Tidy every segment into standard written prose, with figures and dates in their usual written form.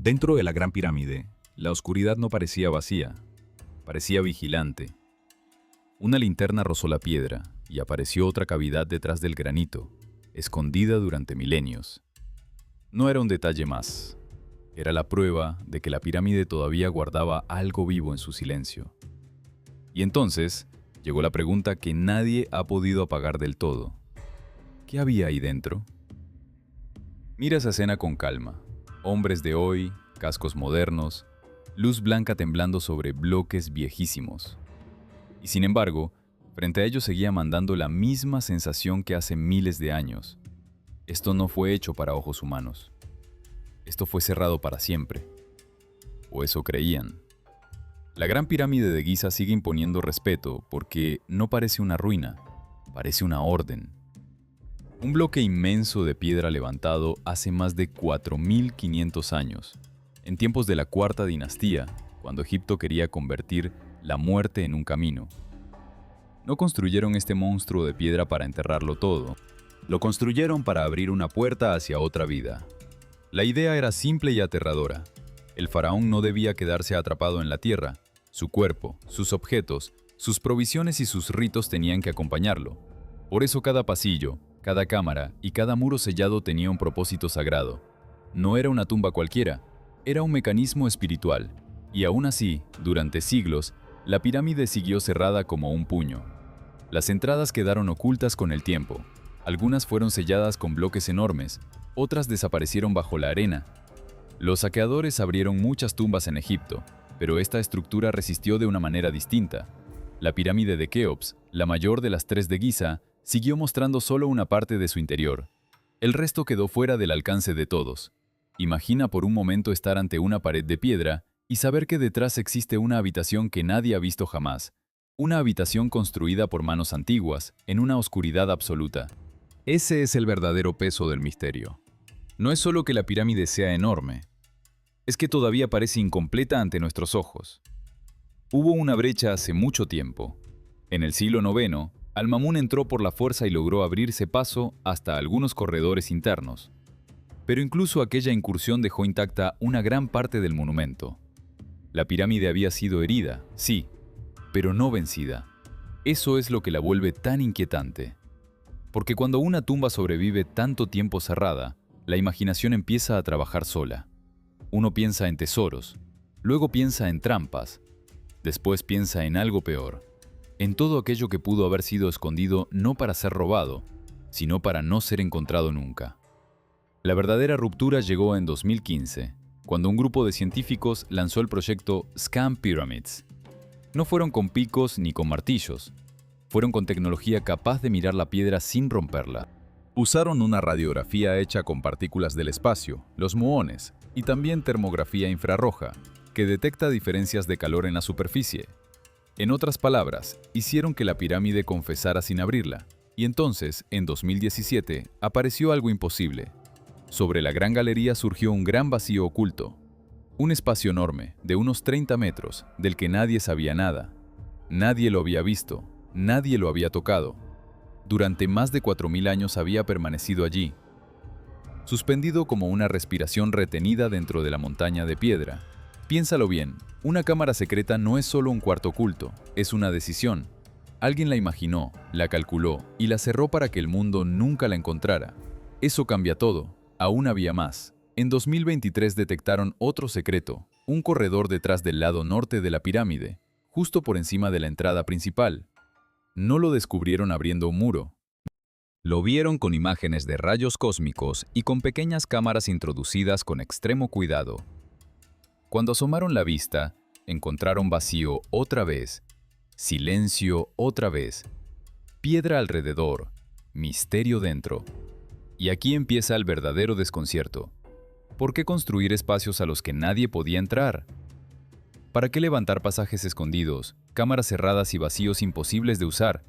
Dentro de la Gran Pirámide, la oscuridad no parecía vacía, parecía vigilante. Una linterna rozó la piedra y apareció otra cavidad detrás del granito, escondida durante milenios. No era un detalle más, era la prueba de que la pirámide todavía guardaba algo vivo en su silencio. Y entonces llegó la pregunta que nadie ha podido apagar del todo. ¿Qué había ahí dentro? Mira esa escena con calma. Hombres de hoy, cascos modernos, luz blanca temblando sobre bloques viejísimos. Y sin embargo, frente a ellos seguía mandando la misma sensación que hace miles de años. Esto no fue hecho para ojos humanos. Esto fue cerrado para siempre. O eso creían. La Gran Pirámide de Giza sigue imponiendo respeto porque no parece una ruina, parece una orden. Un bloque inmenso de piedra levantado hace más de 4.500 años, en tiempos de la Cuarta Dinastía, cuando Egipto quería convertir la muerte en un camino. No construyeron este monstruo de piedra para enterrarlo todo, lo construyeron para abrir una puerta hacia otra vida. La idea era simple y aterradora. El faraón no debía quedarse atrapado en la tierra. Su cuerpo, sus objetos, sus provisiones y sus ritos tenían que acompañarlo. Por eso cada pasillo, cada cámara y cada muro sellado tenía un propósito sagrado. No era una tumba cualquiera, era un mecanismo espiritual. Y aún así, durante siglos, la pirámide siguió cerrada como un puño. Las entradas quedaron ocultas con el tiempo. Algunas fueron selladas con bloques enormes, otras desaparecieron bajo la arena. Los saqueadores abrieron muchas tumbas en Egipto, pero esta estructura resistió de una manera distinta. La pirámide de Keops, la mayor de las tres de Giza, siguió mostrando solo una parte de su interior. El resto quedó fuera del alcance de todos. Imagina por un momento estar ante una pared de piedra y saber que detrás existe una habitación que nadie ha visto jamás. Una habitación construida por manos antiguas, en una oscuridad absoluta. Ese es el verdadero peso del misterio. No es solo que la pirámide sea enorme, es que todavía parece incompleta ante nuestros ojos. Hubo una brecha hace mucho tiempo. En el siglo IX, Al-Mamun entró por la fuerza y logró abrirse paso hasta algunos corredores internos. Pero incluso aquella incursión dejó intacta una gran parte del monumento. La pirámide había sido herida, sí, pero no vencida. Eso es lo que la vuelve tan inquietante. Porque cuando una tumba sobrevive tanto tiempo cerrada, la imaginación empieza a trabajar sola. Uno piensa en tesoros, luego piensa en trampas, después piensa en algo peor, en todo aquello que pudo haber sido escondido no para ser robado, sino para no ser encontrado nunca. La verdadera ruptura llegó en 2015, cuando un grupo de científicos lanzó el proyecto Scan Pyramids. No fueron con picos ni con martillos, fueron con tecnología capaz de mirar la piedra sin romperla. Usaron una radiografía hecha con partículas del espacio, los muones, y también termografía infrarroja, que detecta diferencias de calor en la superficie. En otras palabras, hicieron que la pirámide confesara sin abrirla, y entonces, en 2017, apareció algo imposible. Sobre la gran galería surgió un gran vacío oculto, un espacio enorme, de unos 30 metros, del que nadie sabía nada. Nadie lo había visto, nadie lo había tocado. Durante más de 4.000 años había permanecido allí, suspendido como una respiración retenida dentro de la montaña de piedra. Piénsalo bien, una cámara secreta no es solo un cuarto oculto, es una decisión. Alguien la imaginó, la calculó y la cerró para que el mundo nunca la encontrara. Eso cambia todo. Aún había más. En 2023 detectaron otro secreto, un corredor detrás del lado norte de la pirámide, justo por encima de la entrada principal. No lo descubrieron abriendo un muro. Lo vieron con imágenes de rayos cósmicos y con pequeñas cámaras introducidas con extremo cuidado. Cuando asomaron la vista, encontraron vacío otra vez, silencio otra vez, piedra alrededor, misterio dentro. Y aquí empieza el verdadero desconcierto. ¿Por qué construir espacios a los que nadie podía entrar? ¿Para qué levantar pasajes escondidos, cámaras cerradas y vacíos imposibles de usar?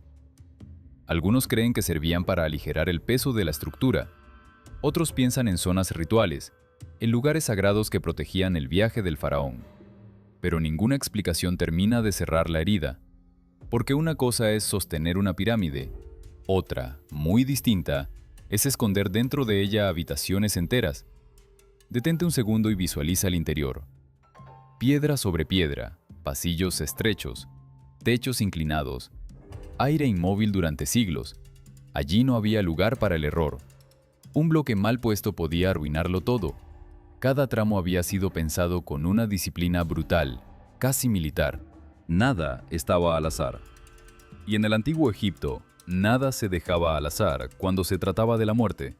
Algunos creen que servían para aligerar el peso de la estructura. Otros piensan en zonas rituales, en lugares sagrados que protegían el viaje del faraón. Pero ninguna explicación termina de cerrar la herida. Porque una cosa es sostener una pirámide, otra, muy distinta, es esconder dentro de ella habitaciones enteras. Detente un segundo y visualiza el interior. Piedra sobre piedra, pasillos estrechos, techos inclinados, aire inmóvil durante siglos. Allí no había lugar para el error. Un bloque mal puesto podía arruinarlo todo. Cada tramo había sido pensado con una disciplina brutal, casi militar. Nada estaba al azar. Y en el antiguo Egipto, nada se dejaba al azar cuando se trataba de la muerte.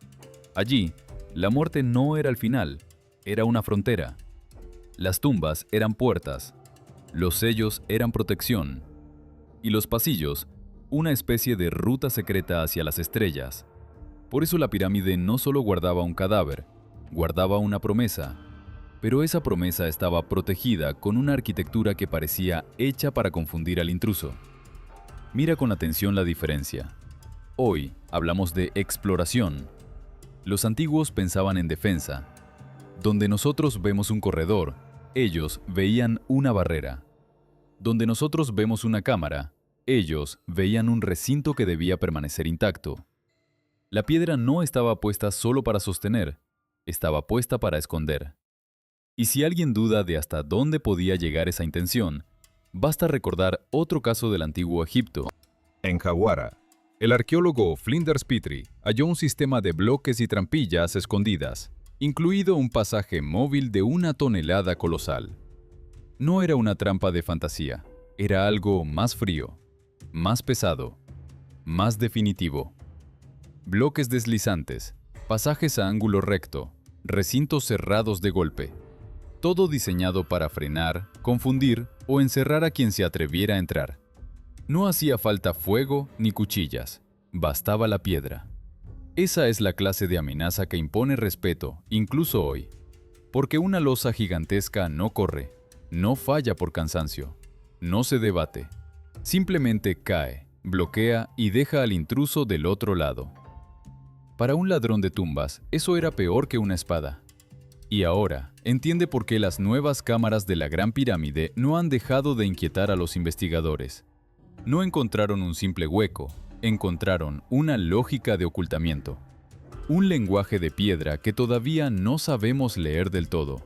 Allí, la muerte no era el final, era una frontera. Las tumbas eran puertas, los sellos eran protección, y los pasillos, una especie de ruta secreta hacia las estrellas. Por eso la pirámide no solo guardaba un cadáver, guardaba una promesa, pero esa promesa estaba protegida con una arquitectura que parecía hecha para confundir al intruso. Mira con atención la diferencia. Hoy hablamos de exploración. Los antiguos pensaban en defensa. Donde nosotros vemos un corredor, ellos veían una barrera. Donde nosotros vemos una cámara, ellos veían un recinto que debía permanecer intacto. La piedra no estaba puesta solo para sostener, estaba puesta para esconder. Y si alguien duda de hasta dónde podía llegar esa intención, basta recordar otro caso del antiguo Egipto. En Hawara, el arqueólogo Flinders Petrie halló un sistema de bloques y trampillas escondidas, incluido un pasaje móvil de 1 tonelada colosal. No era una trampa de fantasía, era algo más frío, más pesado, más definitivo. Bloques deslizantes, pasajes a ángulo recto, recintos cerrados de golpe. Todo diseñado para frenar, confundir o encerrar a quien se atreviera a entrar. No hacía falta fuego ni cuchillas, bastaba la piedra. Esa es la clase de amenaza que impone respeto, incluso hoy. Porque una losa gigantesca no corre, no falla por cansancio, no se debate. Simplemente cae, bloquea y deja al intruso del otro lado. Para un ladrón de tumbas, eso era peor que una espada. Y ahora, entiende por qué las nuevas cámaras de la Gran Pirámide no han dejado de inquietar a los investigadores. No encontraron un simple hueco, encontraron una lógica de ocultamiento. Un lenguaje de piedra que todavía no sabemos leer del todo.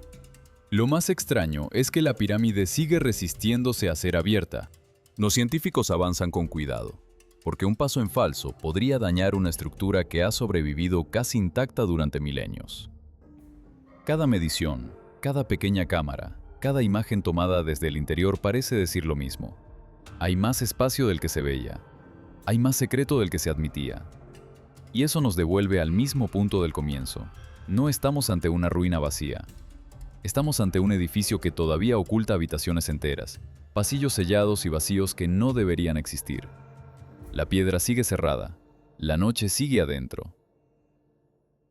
Lo más extraño es que la pirámide sigue resistiéndose a ser abierta. Los científicos avanzan con cuidado, porque un paso en falso podría dañar una estructura que ha sobrevivido casi intacta durante milenios. Cada medición, cada pequeña cámara, cada imagen tomada desde el interior parece decir lo mismo. Hay más espacio del que se veía. Hay más secreto del que se admitía. Y eso nos devuelve al mismo punto del comienzo. No estamos ante una ruina vacía. Estamos ante un edificio que todavía oculta habitaciones enteras, pasillos sellados y vacíos que no deberían existir. La piedra sigue cerrada, la noche sigue adentro.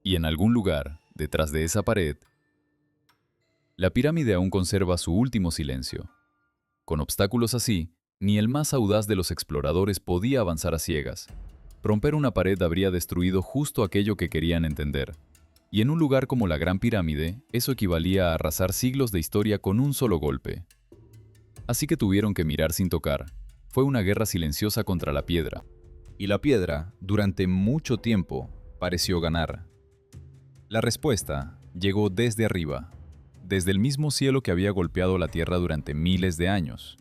Y en algún lugar, detrás de esa pared, la pirámide aún conserva su último silencio. Con obstáculos así, ni el más audaz de los exploradores podía avanzar a ciegas. Romper una pared habría destruido justo aquello que querían entender. Y en un lugar como la Gran Pirámide, eso equivalía a arrasar siglos de historia con un solo golpe. Así que tuvieron que mirar sin tocar. Fue una guerra silenciosa contra la piedra. Y la piedra, durante mucho tiempo, pareció ganar. La respuesta llegó desde arriba, desde el mismo cielo que había golpeado la Tierra durante miles de años.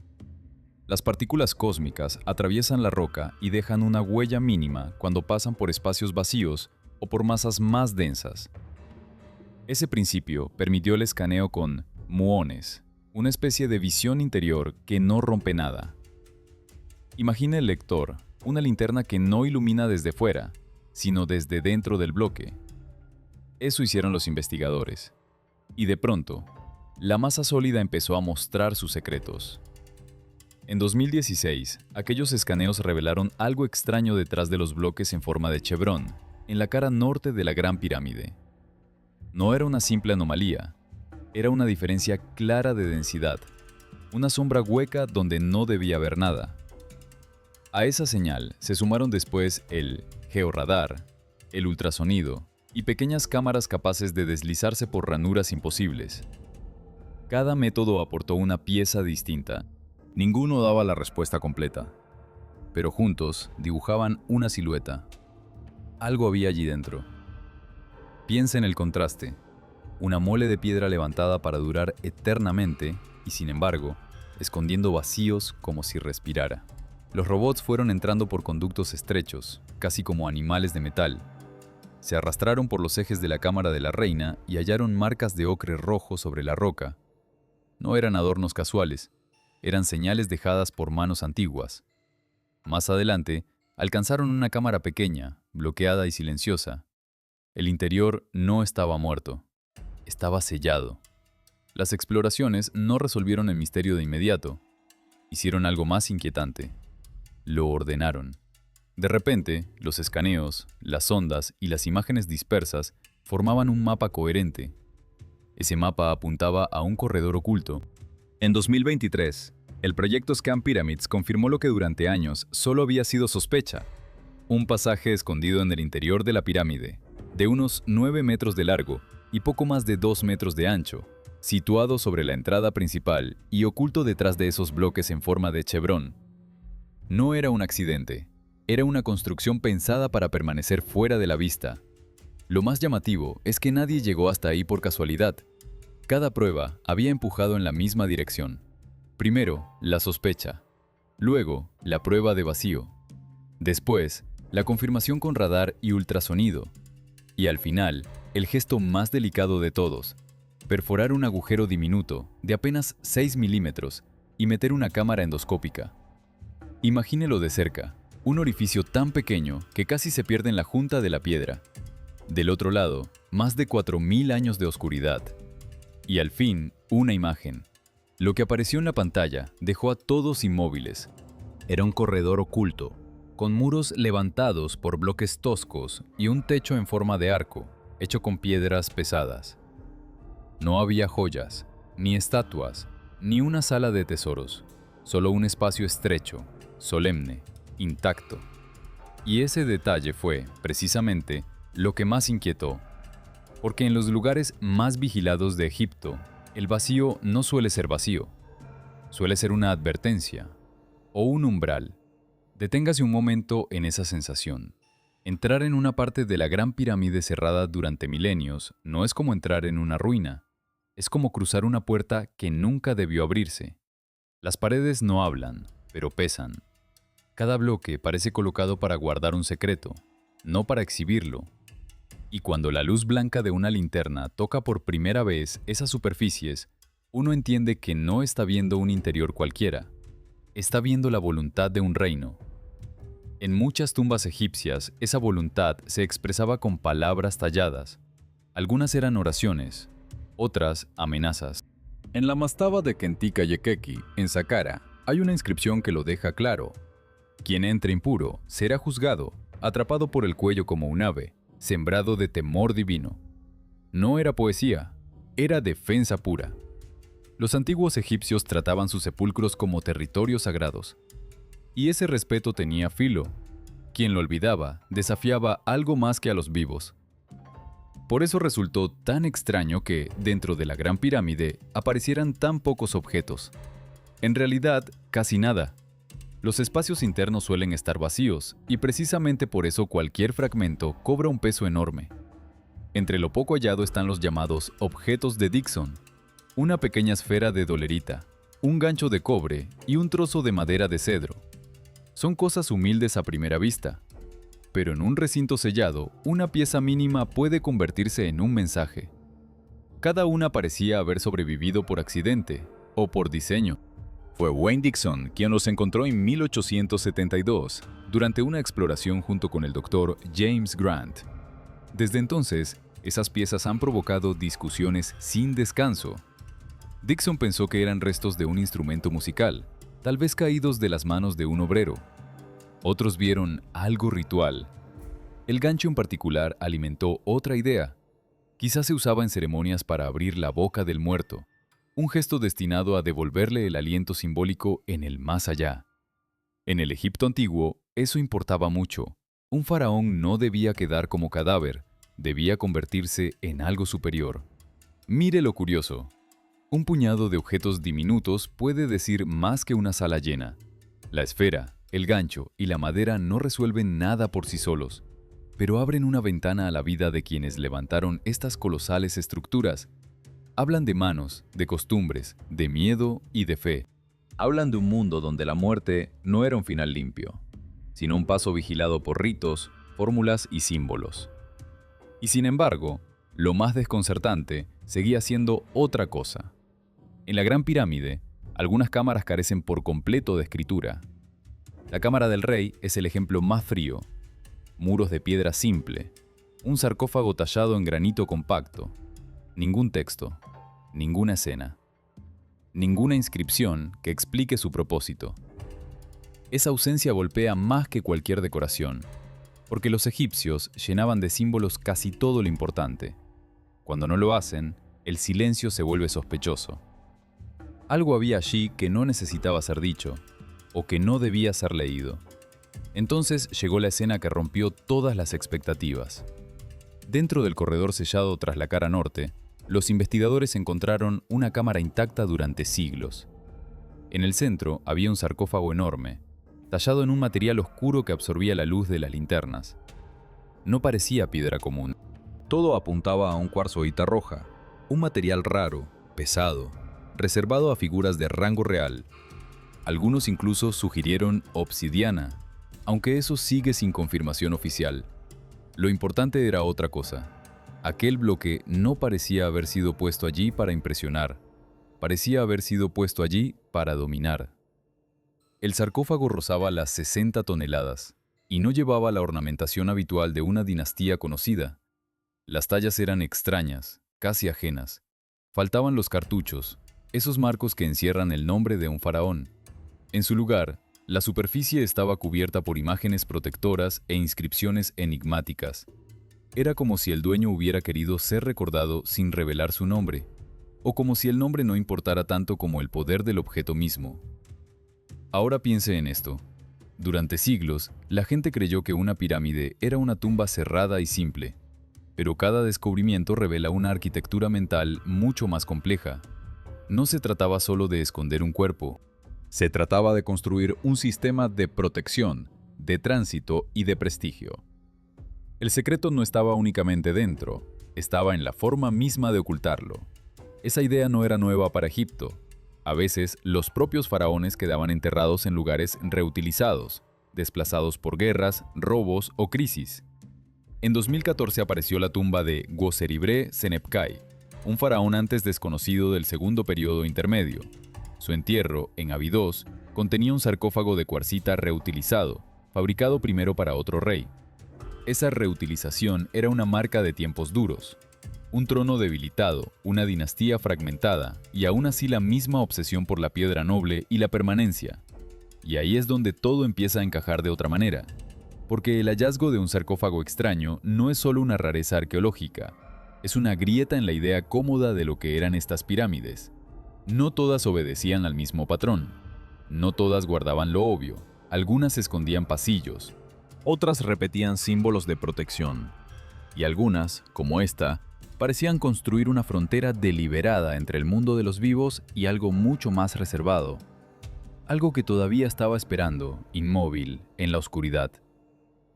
Las partículas cósmicas atraviesan la roca y dejan una huella mínima cuando pasan por espacios vacíos o por masas más densas. Ese principio permitió el escaneo con muones, una especie de visión interior que no rompe nada. Imagina el lector, una linterna que no ilumina desde fuera, sino desde dentro del bloque. Eso hicieron los investigadores. Y de pronto, la masa sólida empezó a mostrar sus secretos. En 2016, aquellos escaneos revelaron algo extraño detrás de los bloques en forma de chevrón, en la cara norte de la Gran Pirámide. No era una simple anomalía, era una diferencia clara de densidad, una sombra hueca donde no debía haber nada. A esa señal se sumaron después el georradar, el ultrasonido y pequeñas cámaras capaces de deslizarse por ranuras imposibles. Cada método aportó una pieza distinta. Ninguno daba la respuesta completa, pero juntos dibujaban una silueta. Algo había allí dentro. Piensa en el contraste. una mole de piedra levantada para durar eternamente y, sin embargo, escondiendo vacíos como si respirara. Los robots fueron entrando por conductos estrechos, casi como animales de metal. Se arrastraron por los ejes de la cámara de la reina y hallaron marcas de ocre rojo sobre la roca. No eran adornos casuales, eran señales dejadas por manos antiguas. Más adelante, alcanzaron una cámara pequeña, bloqueada y silenciosa. El interior no estaba muerto, estaba sellado. Las exploraciones no resolvieron el misterio de inmediato. Hicieron algo más inquietante. Lo ordenaron. De repente, los escaneos, las ondas y las imágenes dispersas formaban un mapa coherente. Ese mapa apuntaba a un corredor oculto. En 2023, el proyecto Scan Pyramids confirmó lo que durante años solo había sido sospecha. Un pasaje escondido en el interior de la pirámide, de unos 9 metros de largo y poco más de 2 metros de ancho, situado sobre la entrada principal y oculto detrás de esos bloques en forma de chevrón. No era un accidente, era una construcción pensada para permanecer fuera de la vista. Lo más llamativo es que nadie llegó hasta ahí por casualidad. Cada prueba había empujado en la misma dirección. Primero, la sospecha. Luego, la prueba de vacío. Después, la confirmación con radar y ultrasonido. Y al final, el gesto más delicado de todos: perforar un agujero diminuto de apenas 6 milímetros y meter una cámara endoscópica. Imagínelo de cerca, un orificio tan pequeño que casi se pierde en la junta de la piedra. Del otro lado, más de 4000 años de oscuridad. Y al fin, una imagen. Lo que apareció en la pantalla dejó a todos inmóviles. Era un corredor oculto, con muros levantados por bloques toscos y un techo en forma de arco, hecho con piedras pesadas. No había joyas, ni estatuas, ni una sala de tesoros, solo un espacio estrecho, solemne, intacto. Y ese detalle fue, precisamente, lo que más inquietó, porque en los lugares más vigilados de Egipto, el vacío no suele ser vacío, suele ser una advertencia o un umbral. Deténgase un momento en esa sensación. Entrar en una parte de la gran pirámide cerrada durante milenios no es como entrar en una ruina, es como cruzar una puerta que nunca debió abrirse. Las paredes no hablan, pero pesan. Cada bloque parece colocado para guardar un secreto, no para exhibirlo. Y cuando la luz blanca de una linterna toca por primera vez esas superficies, uno entiende que no está viendo un interior cualquiera, está viendo la voluntad de un reino. En muchas tumbas egipcias, esa voluntad se expresaba con palabras talladas. Algunas eran oraciones, otras amenazas. En la mastaba de Kentika Yekeki, en Saqqara, hay una inscripción que lo deja claro. Quien entre impuro será juzgado, atrapado por el cuello como un ave, sembrado de temor divino. No era poesía, era defensa pura. Los antiguos egipcios trataban sus sepulcros como territorios sagrados. Y ese respeto tenía filo. Quien lo olvidaba desafiaba algo más que a los vivos. Por eso resultó tan extraño que, dentro de la Gran Pirámide, aparecieran tan pocos objetos. En realidad, casi nada. Los espacios internos suelen estar vacíos, y precisamente por eso cualquier fragmento cobra un peso enorme. Entre lo poco hallado están los llamados objetos de Dixon, una pequeña esfera de dolerita, un gancho de cobre y un trozo de madera de cedro. Son cosas humildes a primera vista, pero en un recinto sellado, una pieza mínima puede convertirse en un mensaje. Cada una parecía haber sobrevivido por accidente o por diseño. Fue Wayne Dixon quien los encontró en 1872, durante una exploración junto con el doctor James Grant. Desde entonces, esas piezas han provocado discusiones sin descanso. Dixon pensó que eran restos de un instrumento musical, tal vez caídos de las manos de un obrero. Otros vieron algo ritual. El gancho en particular alimentó otra idea. Quizás se usaba en ceremonias para abrir la boca del muerto, un gesto destinado a devolverle el aliento simbólico en el más allá. En el Egipto antiguo, eso importaba mucho. Un faraón no debía quedar como cadáver, debía convertirse en algo superior. Mire lo curioso. Un puñado de objetos diminutos puede decir más que una sala llena. La esfera, el gancho y la madera no resuelven nada por sí solos. pero abren una ventana a la vida de quienes levantaron estas colosales estructuras. Hablan de manos, de costumbres, de miedo y de fe. Hablan de un mundo donde la muerte no era un final limpio, sino un paso vigilado por ritos, fórmulas y símbolos. Y sin embargo, lo más desconcertante seguía siendo otra cosa. En la Gran Pirámide, algunas cámaras carecen por completo de escritura. La Cámara del Rey es el ejemplo más frío. Muros de piedra simple, un sarcófago tallado en granito compacto, ningún texto, ninguna escena, ninguna inscripción que explique su propósito. Esa ausencia golpea más que cualquier decoración, porque los egipcios llenaban de símbolos casi todo lo importante. Cuando no lo hacen, el silencio se vuelve sospechoso. Algo había allí que no necesitaba ser dicho, o que no debía ser leído. Entonces llegó la escena que rompió todas las expectativas. Dentro del corredor sellado tras la cara norte, los investigadores encontraron una cámara intacta durante siglos. En el centro había un sarcófago enorme, tallado en un material oscuro que absorbía la luz de las linternas. No parecía piedra común. Todo apuntaba a un cuarzoita roja, un material raro, pesado, reservado a figuras de rango real. Algunos incluso sugirieron obsidiana, aunque eso sigue sin confirmación oficial. Lo importante era otra cosa. Aquel bloque no parecía haber sido puesto allí para impresionar. Parecía haber sido puesto allí para dominar. El sarcófago rozaba las 60 toneladas y no llevaba la ornamentación habitual de una dinastía conocida. Las tallas eran extrañas, casi ajenas. Faltaban los cartuchos, esos marcos que encierran el nombre de un faraón. En su lugar, la superficie estaba cubierta por imágenes protectoras e inscripciones enigmáticas. Era como si el dueño hubiera querido ser recordado sin revelar su nombre, o como si el nombre no importara tanto como el poder del objeto mismo. Ahora piense en esto. Durante siglos, la gente creyó que una pirámide era una tumba cerrada y simple, pero cada descubrimiento revela una arquitectura mental mucho más compleja. No se trataba solo de esconder un cuerpo, se trataba de construir un sistema de protección, de tránsito y de prestigio. El secreto no estaba únicamente dentro, estaba en la forma misma de ocultarlo. Esa idea no era nueva para Egipto. A veces, los propios faraones quedaban enterrados en lugares reutilizados, desplazados por guerras, robos o crisis. En 2014 apareció la tumba de Göseribre-Senepkai, un faraón antes desconocido del segundo periodo intermedio. Su entierro, en Abidos, contenía un sarcófago de cuarcita reutilizado, fabricado primero para otro rey. Esa reutilización era una marca de tiempos duros. Un trono debilitado, una dinastía fragmentada, y aún así la misma obsesión por la piedra noble y la permanencia. Y ahí es donde todo empieza a encajar de otra manera. Porque el hallazgo de un sarcófago extraño no es solo una rareza arqueológica, es una grieta en la idea cómoda de lo que eran estas pirámides. No todas obedecían al mismo patrón. No todas guardaban lo obvio. Algunas escondían pasillos. Otras repetían símbolos de protección. Y algunas, como esta, parecían construir una frontera deliberada entre el mundo de los vivos y algo mucho más reservado. Algo que todavía estaba esperando, inmóvil, en la oscuridad.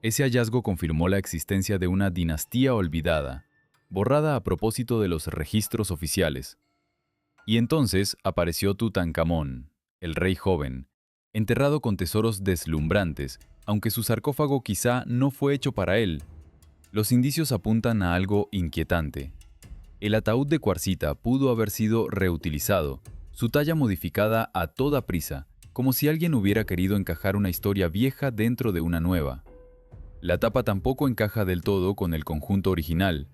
Ese hallazgo confirmó la existencia de una dinastía olvidada, borrada a propósito de los registros oficiales. Y entonces apareció Tutankamón, el rey joven, enterrado con tesoros deslumbrantes, aunque su sarcófago quizá no fue hecho para él. Los indicios apuntan a algo inquietante. El ataúd de cuarcita pudo haber sido reutilizado, su talla modificada a toda prisa, como si alguien hubiera querido encajar una historia vieja dentro de una nueva. La tapa tampoco encaja del todo con el conjunto original.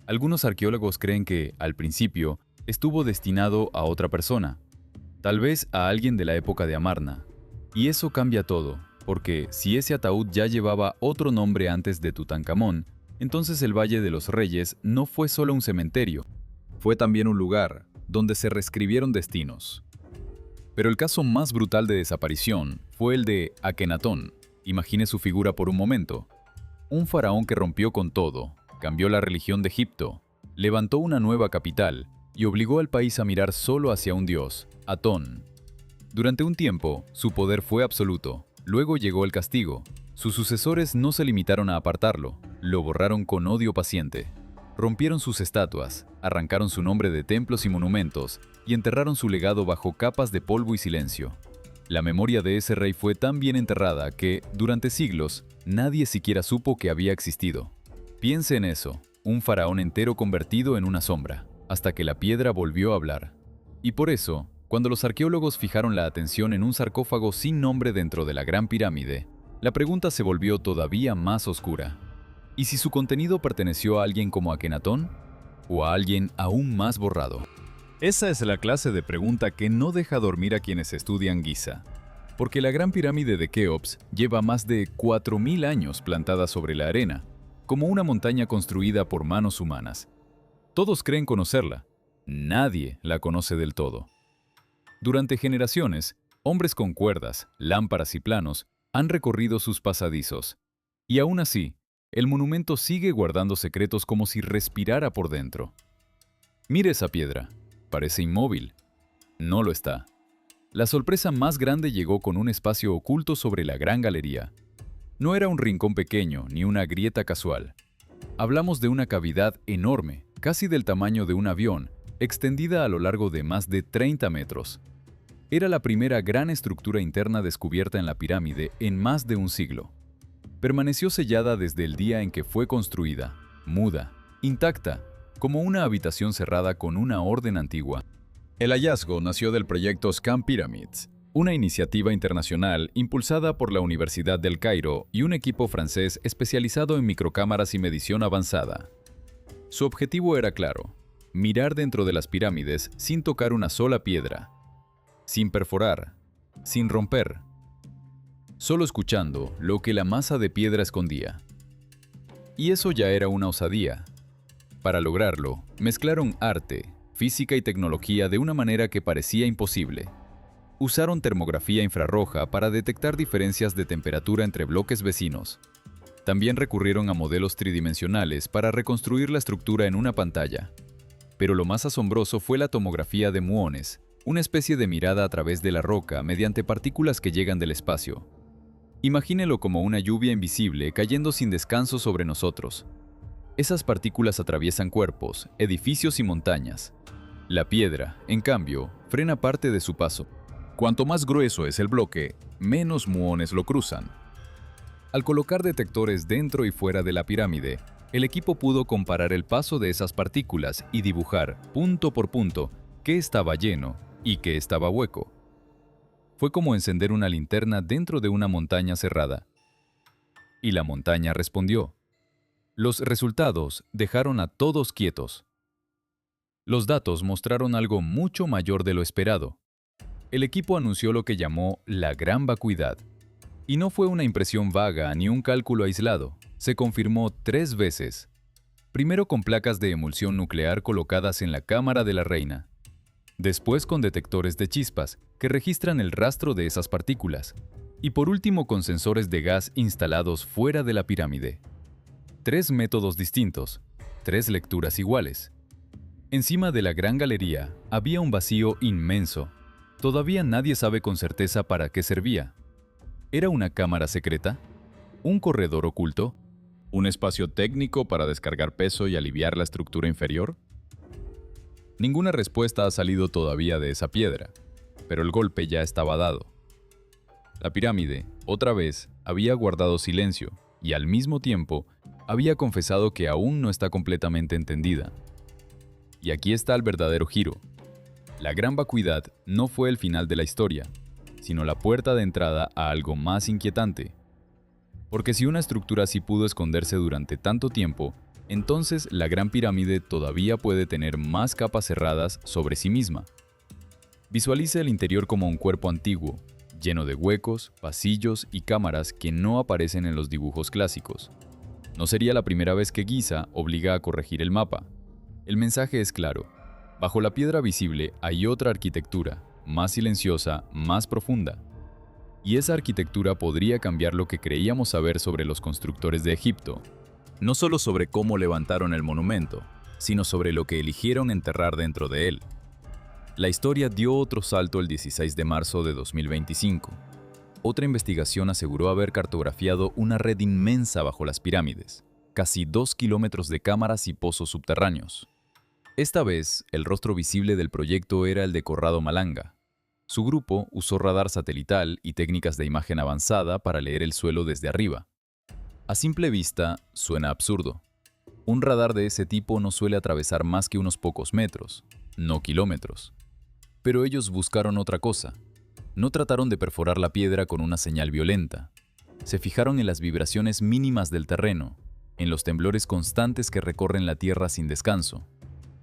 Algunos arqueólogos creen que, al principio, estuvo destinado a otra persona, tal vez a alguien de la época de Amarna. Y eso cambia todo, porque si ese ataúd ya llevaba otro nombre antes de Tutankamón, entonces el Valle de los Reyes no fue solo un cementerio, fue también un lugar donde se reescribieron destinos. Pero el caso más brutal de desaparición fue el de Akenatón. Imagine su figura por un momento. Un faraón que rompió con todo, cambió la religión de Egipto, levantó una nueva capital y obligó al país a mirar solo hacia un dios, Atón. Durante un tiempo, su poder fue absoluto. Luego llegó el castigo. Sus sucesores no se limitaron a apartarlo. Lo borraron con odio paciente. Rompieron sus estatuas, arrancaron su nombre de templos y monumentos y enterraron su legado bajo capas de polvo y silencio. La memoria de ese rey fue tan bien enterrada que, durante siglos, nadie siquiera supo que había existido. Piense en eso, un faraón entero convertido en una sombra, hasta que la piedra volvió a hablar. Y por eso, cuando los arqueólogos fijaron la atención en un sarcófago sin nombre dentro de la Gran Pirámide, la pregunta se volvió todavía más oscura. ¿Y si su contenido perteneció a alguien como Akenatón? ¿O a alguien aún más borrado? Esa es la clase de pregunta que no deja dormir a quienes estudian Giza. Porque la Gran Pirámide de Keops lleva más de 4.000 años plantada sobre la arena, como una montaña construida por manos humanas. Todos creen conocerla. Nadie la conoce del todo. Durante generaciones, hombres con cuerdas, lámparas y planos han recorrido sus pasadizos. Y aún así, el monumento sigue guardando secretos como si respirara por dentro. Mire esa piedra. Parece inmóvil. No lo está. La sorpresa más grande llegó con un espacio oculto sobre la gran galería. No era un rincón pequeño ni una grieta casual. Hablamos de una cavidad enorme, casi del tamaño de un avión, extendida a lo largo de más de 30 metros. Era la primera gran estructura interna descubierta en la pirámide en más de un siglo. Permaneció sellada desde el día en que fue construida, muda, intacta, como una habitación cerrada con una orden antigua. El hallazgo nació del proyecto Scan Pyramids, una iniciativa internacional impulsada por la Universidad del Cairo y un equipo francés especializado en microcámaras y medición avanzada. Su objetivo era claro: mirar dentro de las pirámides sin tocar una sola piedra, sin perforar, sin romper, solo escuchando lo que la masa de piedra escondía. Y eso ya era una osadía. Para lograrlo, mezclaron arte, física y tecnología de una manera que parecía imposible. Usaron termografía infrarroja para detectar diferencias de temperatura entre bloques vecinos. También recurrieron a modelos tridimensionales para reconstruir la estructura en una pantalla. Pero lo más asombroso fue la tomografía de muones, una especie de mirada a través de la roca mediante partículas que llegan del espacio. Imagínelo como una lluvia invisible cayendo sin descanso sobre nosotros. Esas partículas atraviesan cuerpos, edificios y montañas. La piedra, en cambio, frena parte de su paso. Cuanto más grueso es el bloque, menos muones lo cruzan. Al colocar detectores dentro y fuera de la pirámide, el equipo pudo comparar el paso de esas partículas y dibujar, punto por punto, qué estaba lleno y qué estaba hueco. Fue como encender una linterna dentro de una montaña cerrada. Y la montaña respondió. Los resultados dejaron a todos quietos. Los datos mostraron algo mucho mayor de lo esperado. El equipo anunció lo que llamó la gran vacuidad. Y no fue una impresión vaga ni un cálculo aislado. Se confirmó 3 veces. Primero con placas de emulsión nuclear colocadas en la cámara de la reina. Después con detectores de chispas que registran el rastro de esas partículas. Y por último con sensores de gas instalados fuera de la pirámide. 3 métodos distintos, 3 lecturas iguales. Encima de la gran galería había un vacío inmenso. Todavía nadie sabe con certeza para qué servía. ¿Era una cámara secreta? ¿Un corredor oculto? ¿Un espacio técnico para descargar peso y aliviar la estructura inferior? Ninguna respuesta ha salido todavía de esa piedra, pero el golpe ya estaba dado. La pirámide, otra vez, había guardado silencio y al mismo tiempo había confesado que aún no está completamente entendida. Y aquí está el verdadero giro. La gran vacuidad no fue el final de la historia, sino la puerta de entrada a algo más inquietante. Porque si una estructura así pudo esconderse durante tanto tiempo, entonces la Gran Pirámide todavía puede tener más capas cerradas sobre sí misma. Visualice el interior como un cuerpo antiguo, lleno de huecos, pasillos y cámaras que no aparecen en los dibujos clásicos. No sería la primera vez que Giza obliga a corregir el mapa. El mensaje es claro. Bajo la piedra visible hay otra arquitectura, más silenciosa, más profunda. Y esa arquitectura podría cambiar lo que creíamos saber sobre los constructores de Egipto. No solo sobre cómo levantaron el monumento, sino sobre lo que eligieron enterrar dentro de él. La historia dio otro salto el 16 de marzo de 2025. Otra investigación aseguró haber cartografiado una red inmensa bajo las pirámides, casi 2 kilómetros de cámaras y pozos subterráneos. Esta vez, el rostro visible del proyecto era el de Corrado Malanga. Su grupo usó radar satelital y técnicas de imagen avanzada para leer el suelo desde arriba. A simple vista, suena absurdo. Un radar de ese tipo no suele atravesar más que unos pocos metros, no kilómetros. Pero ellos buscaron otra cosa. No trataron de perforar la piedra con una señal violenta. Se fijaron en las vibraciones mínimas del terreno, en los temblores constantes que recorren la tierra sin descanso.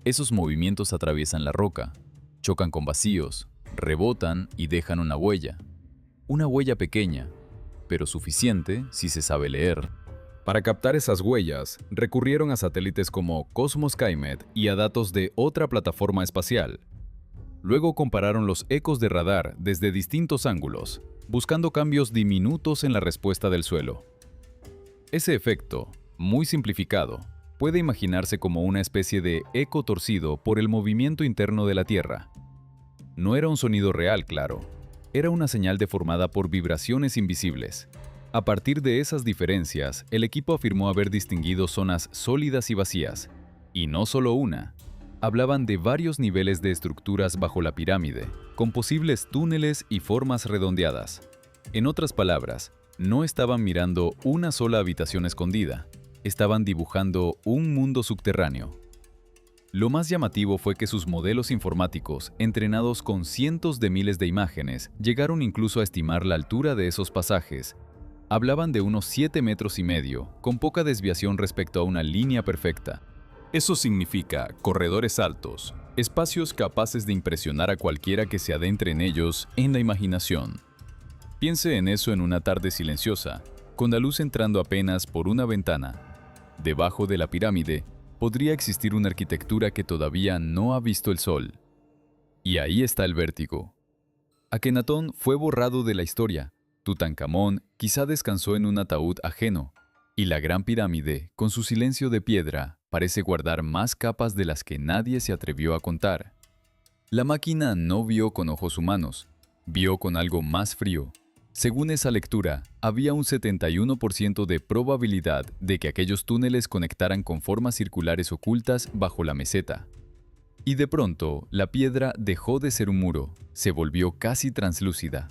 Esos movimientos atraviesan la roca, chocan con vacíos, rebotan y dejan una huella. Una huella pequeña, pero suficiente si se sabe leer. Para captar esas huellas, recurrieron a satélites como Cosmos Skymet y a datos de otra plataforma espacial. Luego compararon los ecos de radar desde distintos ángulos, buscando cambios diminutos en la respuesta del suelo. Ese efecto, muy simplificado, puede imaginarse como una especie de eco torcido por el movimiento interno de la Tierra. No era un sonido real, claro. Era una señal deformada por vibraciones invisibles. A partir de esas diferencias, el equipo afirmó haber distinguido zonas sólidas y vacías. Y no solo una. Hablaban de varios niveles de estructuras bajo la pirámide, con posibles túneles y formas redondeadas. En otras palabras, no estaban mirando una sola habitación escondida. Estaban dibujando un mundo subterráneo. Lo más llamativo fue que sus modelos informáticos, entrenados con cientos de miles de imágenes, llegaron incluso a estimar la altura de esos pasajes. Hablaban de unos 7,5 metros, con poca desviación respecto a una línea perfecta. Eso significa corredores altos, espacios capaces de impresionar a cualquiera que se adentre en ellos en la imaginación. Piense en eso en una tarde silenciosa, con la luz entrando apenas por una ventana. Debajo de la pirámide podría existir una arquitectura que todavía no ha visto el sol. Y ahí está el vértigo. Akenatón fue borrado de la historia. Tutankamón quizá descansó en un ataúd ajeno. Y la Gran Pirámide, con su silencio de piedra, parece guardar más capas de las que nadie se atrevió a contar. La máquina no vio con ojos humanos, vio con algo más frío. Según esa lectura, había un 71% de probabilidad de que aquellos túneles conectaran con formas circulares ocultas bajo la meseta. Y de pronto, la piedra dejó de ser un muro, se volvió casi translúcida.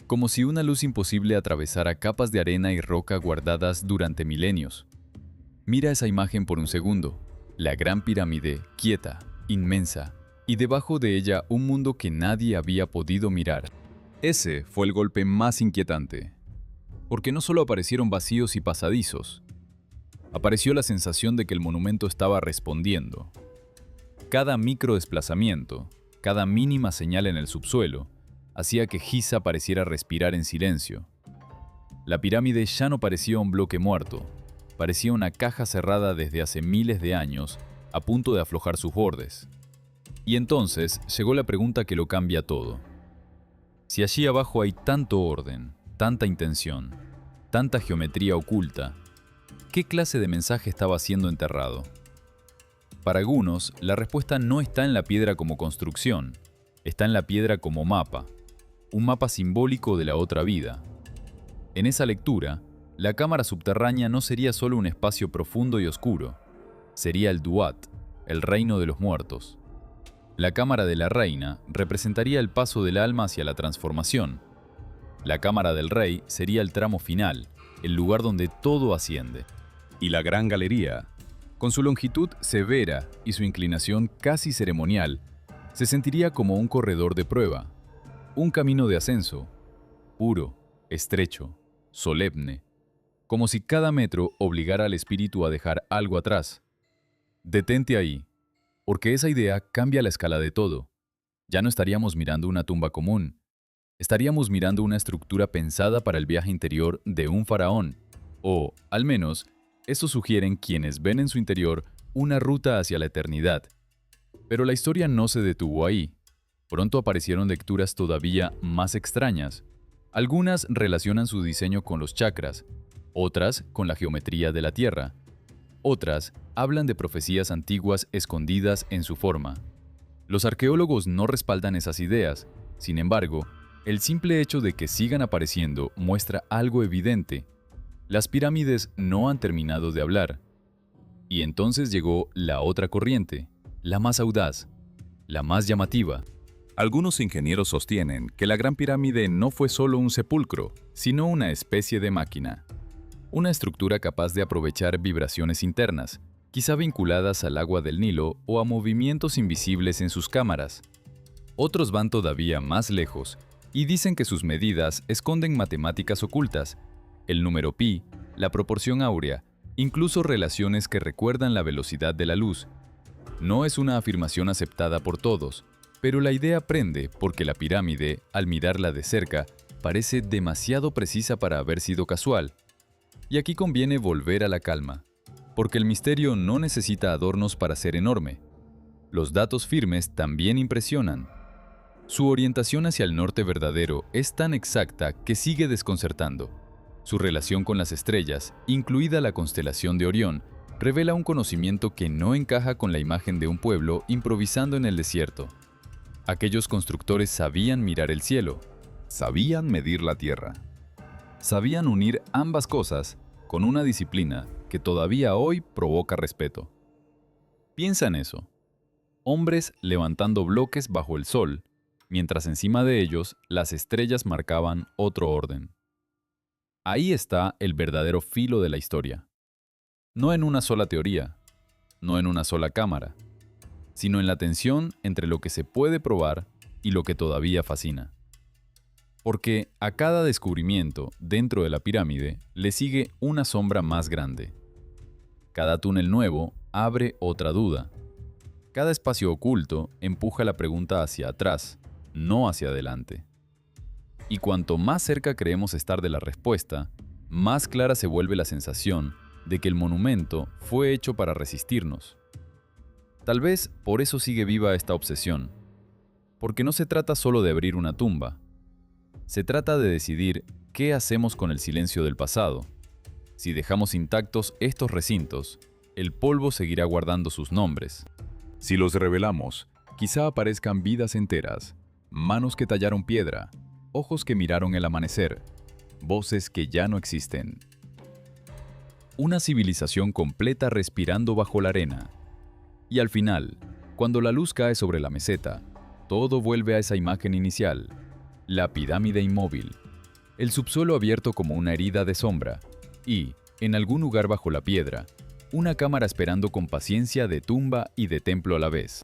Como si una luz imposible atravesara capas de arena y roca guardadas durante milenios. Mira esa imagen por un segundo. La Gran Pirámide, quieta, inmensa, y debajo de ella un mundo que nadie había podido mirar. Ese fue el golpe más inquietante, porque no solo aparecieron vacíos y pasadizos, apareció la sensación de que el monumento estaba respondiendo. Cada microdesplazamiento, cada mínima señal en el subsuelo, hacía que Giza pareciera respirar en silencio. La pirámide ya no parecía un bloque muerto, parecía una caja cerrada desde hace miles de años, a punto de aflojar sus bordes. Y entonces llegó la pregunta que lo cambia todo. Si allí abajo hay tanto orden, tanta intención, tanta geometría oculta, ¿qué clase de mensaje estaba siendo enterrado? Para algunos, la respuesta no está en la piedra como construcción, está en la piedra como mapa, un mapa simbólico de la otra vida. En esa lectura, la cámara subterránea no sería solo un espacio profundo y oscuro, sería el Duat, el reino de los muertos. La cámara de la reina representaría el paso del alma hacia la transformación. La cámara del rey sería el tramo final, el lugar donde todo asciende. Y la gran galería, con su longitud severa y su inclinación casi ceremonial, se sentiría como un corredor de prueba, un camino de ascenso, puro, estrecho, solemne, como si cada metro obligara al espíritu a dejar algo atrás. Detente ahí. Porque esa idea cambia la escala de todo. Ya no estaríamos mirando una tumba común. Estaríamos mirando una estructura pensada para el viaje interior de un faraón. O, al menos, eso sugieren quienes ven en su interior una ruta hacia la eternidad. Pero la historia no se detuvo ahí. Pronto aparecieron lecturas todavía más extrañas. Algunas relacionan su diseño con los chakras, otras con la geometría de la Tierra. Otras hablan de profecías antiguas escondidas en su forma. Los arqueólogos no respaldan esas ideas. Sin embargo, el simple hecho de que sigan apareciendo muestra algo evidente. Las pirámides no han terminado de hablar. Y entonces llegó la otra corriente, la más audaz, la más llamativa. Algunos ingenieros sostienen que la Gran Pirámide no fue solo un sepulcro, sino una especie de máquina. Una estructura capaz de aprovechar vibraciones internas, quizá vinculadas al agua del Nilo o a movimientos invisibles en sus cámaras. Otros van todavía más lejos y dicen que sus medidas esconden matemáticas ocultas, el número pi, la proporción áurea, incluso relaciones que recuerdan la velocidad de la luz. No es una afirmación aceptada por todos, pero la idea prende porque la pirámide, al mirarla de cerca, parece demasiado precisa para haber sido casual. Y aquí conviene volver a la calma, porque el misterio no necesita adornos para ser enorme. Los datos firmes también impresionan. Su orientación hacia el norte verdadero es tan exacta que sigue desconcertando. Su relación con las estrellas, incluida la constelación de Orión, revela un conocimiento que no encaja con la imagen de un pueblo improvisando en el desierto. Aquellos constructores sabían mirar el cielo, sabían medir la tierra, sabían unir ambas cosas con una disciplina que todavía hoy provoca respeto. Piensa en eso. Hombres levantando bloques bajo el sol, mientras encima de ellos las estrellas marcaban otro orden. Ahí está el verdadero filo de la historia. No en una sola teoría, no en una sola cámara, sino en la tensión entre lo que se puede probar y lo que todavía fascina. Porque a cada descubrimiento dentro de la pirámide le sigue una sombra más grande. Cada túnel nuevo abre otra duda. Cada espacio oculto empuja la pregunta hacia atrás, no hacia adelante. Y cuanto más cerca creemos estar de la respuesta, más clara se vuelve la sensación de que el monumento fue hecho para resistirnos. Tal vez por eso sigue viva esta obsesión, porque no se trata solo de abrir una tumba. Se trata de decidir qué hacemos con el silencio del pasado. Si dejamos intactos estos recintos, el polvo seguirá guardando sus nombres. Si los revelamos, quizá aparezcan vidas enteras, manos que tallaron piedra, ojos que miraron el amanecer, voces que ya no existen. Una civilización completa respirando bajo la arena. Y al final, cuando la luz cae sobre la meseta, todo vuelve a esa imagen inicial, la pirámide inmóvil, el subsuelo abierto como una herida de sombra, y, en algún lugar bajo la piedra, una cámara esperando con paciencia de tumba y de templo a la vez.